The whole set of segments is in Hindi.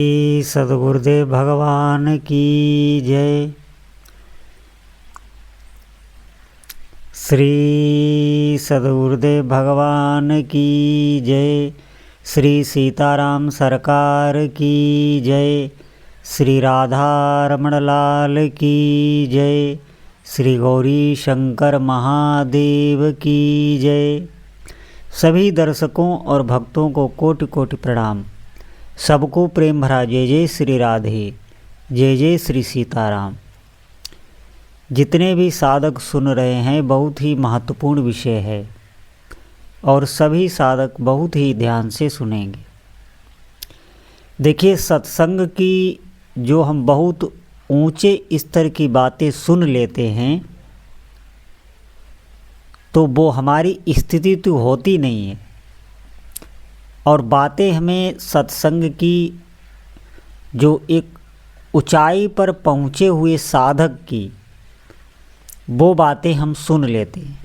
श्री सद्गुरुदेव भगवान की जय। श्री सद्गुरुदेव भगवान की जय। श्री सीताराम सरकार की जय। श्री राधा रमण लाल की जय। श्री गौरी शंकर महादेव की जय। सभी दर्शकों और भक्तों को कोटि कोटि प्रणाम। सबको प्रेम भरा जय जय श्री राधे, जय जय श्री सीताराम। जितने भी साधक सुन रहे हैं, बहुत ही महत्वपूर्ण विषय है और सभी साधक बहुत ही ध्यान से सुनेंगे। देखिए, सत्संग की जो हम बहुत ऊंचे स्तर की बातें सुन लेते हैं तो वो हमारी स्थिति तो होती नहीं है, और बातें हमें सत्संग की जो एक ऊंचाई पर पहुँचे हुए साधक की वो बातें हम सुन लेते हैं।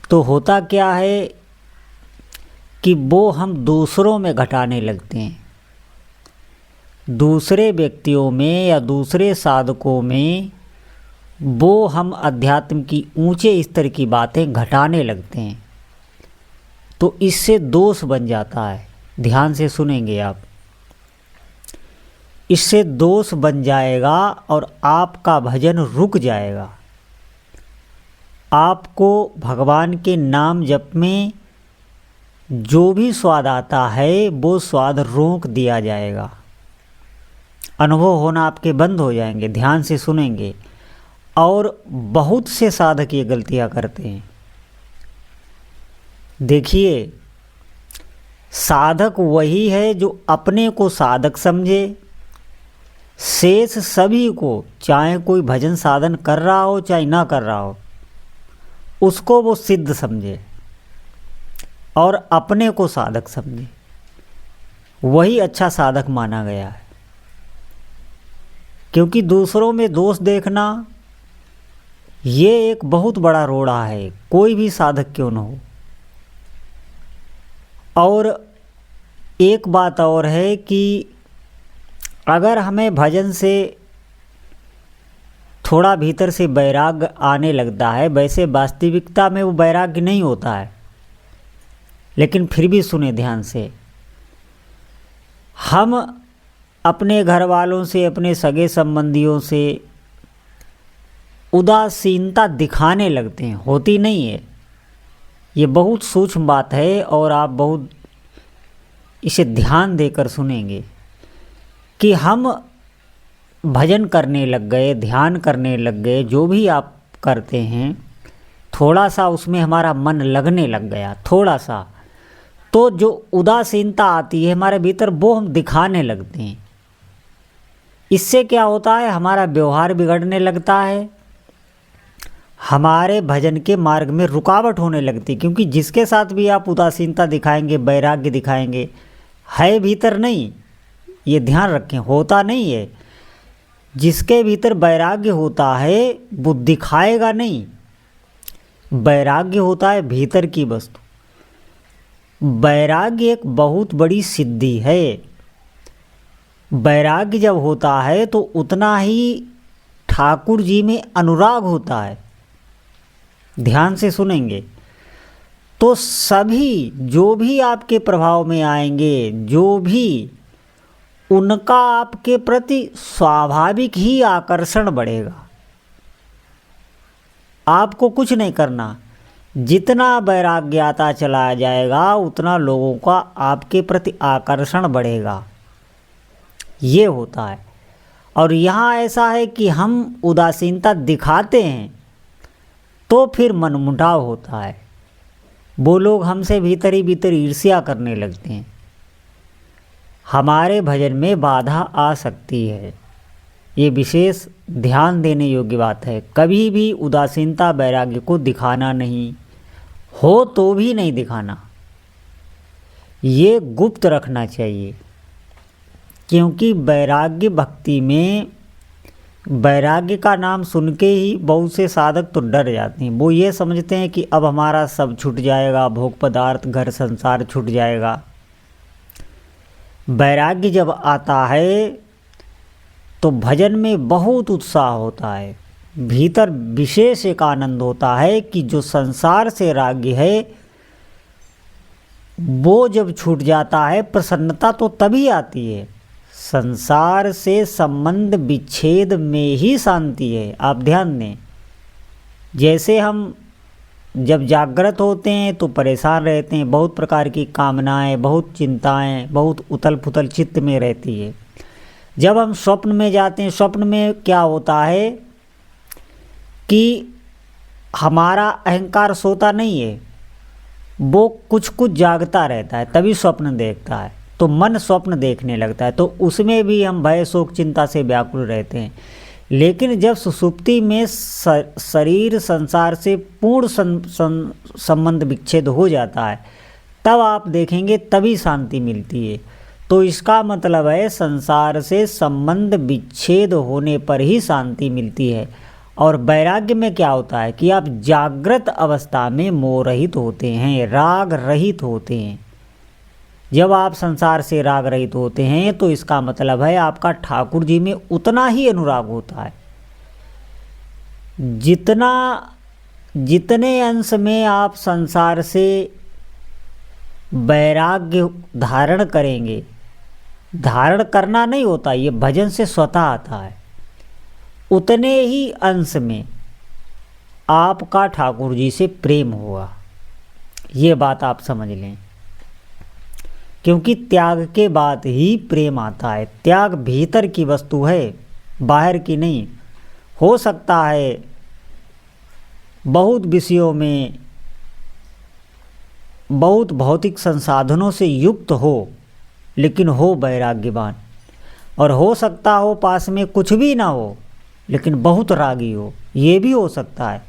तो होता क्या है कि वो हम दूसरों में घटाने लगते हैं, दूसरे व्यक्तियों में या दूसरे साधकों में वो हम अध्यात्म की ऊंचे स्तर की बातें घटाने लगते हैं। तो इससे दोष बन जाता है। ध्यान से सुनेंगे आप। इससे दोष बन जाएगा और आपका भजन रुक जाएगा। आपको भगवान के नाम जप में जो भी स्वाद आता है वो स्वाद रोक दिया जाएगा। अनुभव होना आपके बंद हो जाएंगे। ध्यान से सुनेंगे। और बहुत से साधक ये गलतियां करते हैं। देखिए, साधक वही है जो अपने को साधक समझे, शेष सभी को, चाहे कोई भजन साधन कर रहा हो चाहे ना कर रहा हो, उसको वो सिद्ध समझे और अपने को साधक समझे। वही अच्छा साधक माना गया है। क्योंकि दूसरों में दोष देखना ये एक बहुत बड़ा रोड़ा है, कोई भी साधक क्यों न हो। और एक बात और है कि अगर हमें भजन से थोड़ा भीतर से वैराग्य आने लगता है, वैसे वास्तविकता में वो वैराग्य नहीं होता है, लेकिन फिर भी सुने ध्यान से। हम अपने घर वालों से, अपने सगे संबंधियों से उदासीनता दिखाने लगते हैं, होती नहीं है। ये बहुत सूक्ष्म बात है और आप बहुत इसे ध्यान देकर सुनेंगे कि हम भजन करने लग गए, ध्यान करने लग गए, जो भी आप करते हैं, थोड़ा सा उसमें हमारा मन लगने लग गया, थोड़ा सा, तो जो उदासीनता आती है हमारे भीतर वो हम दिखाने लगते हैं। इससे क्या होता है, हमारा व्यवहार बिगड़ने लगता है, हमारे भजन के मार्ग में रुकावट होने लगती। क्योंकि जिसके साथ भी आप उदासीनता दिखाएंगे, वैराग्य दिखाएंगे, है भीतर नहीं, ये ध्यान रखें, होता नहीं है। जिसके भीतर वैराग्य होता है वो दिखाएगा नहीं। वैराग्य होता है भीतर की वस्तु। वैराग्य एक बहुत बड़ी सिद्धि है। वैराग्य जब होता है तो उतना ही ठाकुर जी में अनुराग होता है। ध्यान से सुनेंगे तो सभी जो भी आपके प्रभाव में आएंगे, जो भी, उनका आपके प्रति स्वाभाविक ही आकर्षण बढ़ेगा। आपको कुछ नहीं करना, जितना वैराग्य आता चला जाएगा उतना लोगों का आपके प्रति आकर्षण बढ़ेगा। ये होता है। और यहाँ ऐसा है कि हम उदासीनता दिखाते हैं तो फिर मनमुटाव होता है। वो लोग हमसे भीतर ही भीतर ईर्ष्या करने लगते हैं। हमारे भजन में बाधा आ सकती है। ये विशेष ध्यान देने योग्य बात है। कभी भी उदासीनता वैराग्य को दिखाना नहीं, हो तो भी नहीं दिखाना, ये गुप्त रखना चाहिए। क्योंकि वैराग्य भक्ति में, वैराग्य का नाम सुन के ही बहुत से साधक तो डर जाते हैं। वो ये समझते हैं कि अब हमारा सब छूट जाएगा, भोग पदार्थ, घर संसार छूट जाएगा। वैराग्य जब आता है तो भजन में बहुत उत्साह होता है, भीतर विशेष एक आनंद होता है कि जो संसार से राग्य है वो जब छूट जाता है प्रसन्नता तो तभी आती है। संसार से संबंध विच्छेद में ही शांति है। आप ध्यान दें, जैसे हम जब जागृत होते हैं तो परेशान रहते हैं, बहुत प्रकार की कामनाएं, बहुत चिंताएं, बहुत उथल पुथल चित्त में रहती है। जब हम स्वप्न में जाते हैं, स्वप्न में क्या होता है कि हमारा अहंकार सोता नहीं है, वो कुछ कुछ जागता रहता है, तभी स्वप्न देखता है। तो मन स्वप्न देखने लगता है, तो उसमें भी हम भय शोक चिंता से व्याकुल रहते हैं। लेकिन जब सुषुप्ति में शरीर संसार से पूर्ण संबंध विच्छेद हो जाता है, तब आप देखेंगे तभी शांति मिलती है। तो इसका मतलब है संसार से संबंध विच्छेद होने पर ही शांति मिलती है। और वैराग्य में क्या होता है कि आप जागृत अवस्था में मोह रहित होते हैं, राग रहित होते हैं। जब आप संसार से राग रहित होते हैं तो इसका मतलब है आपका ठाकुर जी में उतना ही अनुराग होता है। जितने अंश में आप संसार से वैराग्य धारण करेंगे, धारण करना नहीं होता, ये भजन से स्वतः आता है, उतने ही अंश में आपका ठाकुर जी से प्रेम होगा। ये बात आप समझ लें, क्योंकि त्याग के बाद ही प्रेम आता है। त्याग भीतर की वस्तु है, बाहर की नहीं। हो सकता है बहुत विषयों में, बहुत भौतिक संसाधनों से युक्त हो, लेकिन हो वैराग्यवान। और हो सकता हो पास में कुछ भी ना हो लेकिन बहुत रागी हो, ये भी हो सकता है।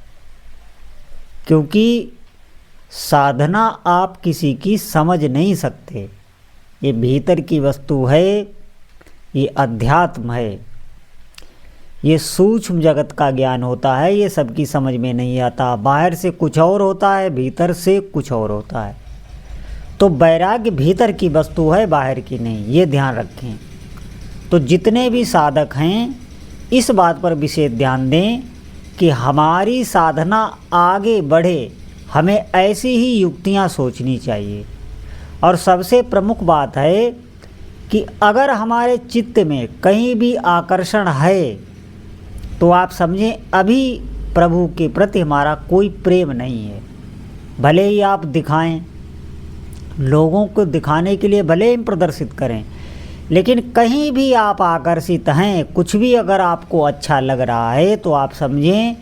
क्योंकि साधना आप किसी की समझ नहीं सकते, ये भीतर की वस्तु है, ये अध्यात्म है, ये सूक्ष्म जगत का ज्ञान होता है, ये सबकी समझ में नहीं आता। बाहर से कुछ और होता है, भीतर से कुछ और होता है। तो वैराग्य भीतर की वस्तु है, बाहर की नहीं, ये ध्यान रखें। तो जितने भी साधक हैं इस बात पर विशेष ध्यान दें कि हमारी साधना आगे बढ़े, हमें ऐसी ही युक्तियाँ सोचनी चाहिए। और सबसे प्रमुख बात है कि अगर हमारे चित्त में कहीं भी आकर्षण है तो आप समझें अभी प्रभु के प्रति हमारा कोई प्रेम नहीं है। भले ही आप दिखाएं, लोगों को दिखाने के लिए भले ही प्रदर्शित करें, लेकिन कहीं भी आप आकर्षित हैं, कुछ भी अगर आपको अच्छा लग रहा है तो आप समझें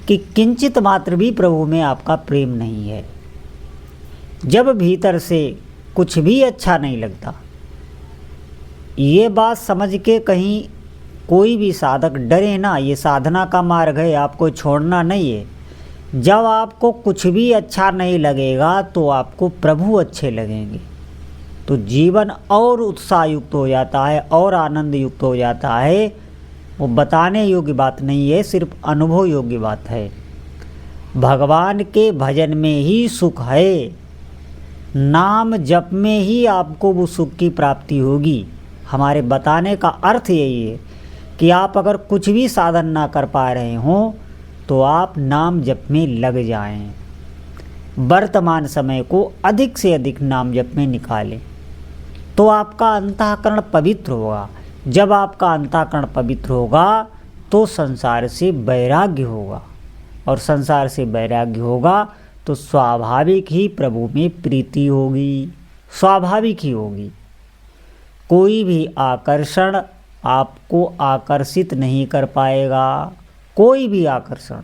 कि किंचित मात्र भी प्रभु में आपका प्रेम नहीं है। जब भीतर से कुछ भी अच्छा नहीं लगता, ये बात समझ के कहीं कोई भी साधक डरे ना, ये साधना का मार्ग है, आपको छोड़ना नहीं है। जब आपको कुछ भी अच्छा नहीं लगेगा तो आपको प्रभु अच्छे लगेंगे, तो जीवन और उत्साह युक्त हो जाता है और आनंद युक्त हो जाता है। वो बताने योग्य बात नहीं है, सिर्फ अनुभव योग्य बात है। भगवान के भजन में ही सुख है, नाम जप में ही आपको वो सुख की प्राप्ति होगी। हमारे बताने का अर्थ यही है कि आप अगर कुछ भी साधन ना कर पा रहे हों तो आप नाम जप में लग जाएं। वर्तमान समय को अधिक से अधिक नाम जप में निकालें तो आपका अंतःकरण पवित्र होगा। जब आपका अंतःकरण पवित्र होगा तो संसार से वैराग्य होगा, और संसार से वैराग्य होगा तो स्वाभाविक ही प्रभु में प्रीति होगी, स्वाभाविक ही होगी। कोई भी आकर्षण आपको आकर्षित नहीं कर पाएगा, कोई भी आकर्षण।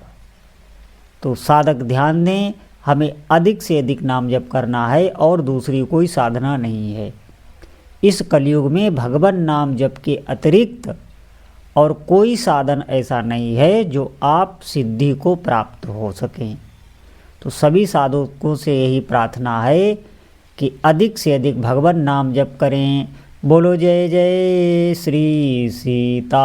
तो साधक ध्यान दें, हमें अधिक से अधिक नाम जप करना है और दूसरी कोई साधना नहीं है। इस कलयुग में भगवान नाम जप के अतिरिक्त और कोई साधन ऐसा नहीं है जो आप सिद्धि को प्राप्त हो सकें। तो सभी साधकों से यही प्रार्थना है कि अधिक से अधिक भगवान नाम जप करें। बोलो जय जय श्री सीताराम।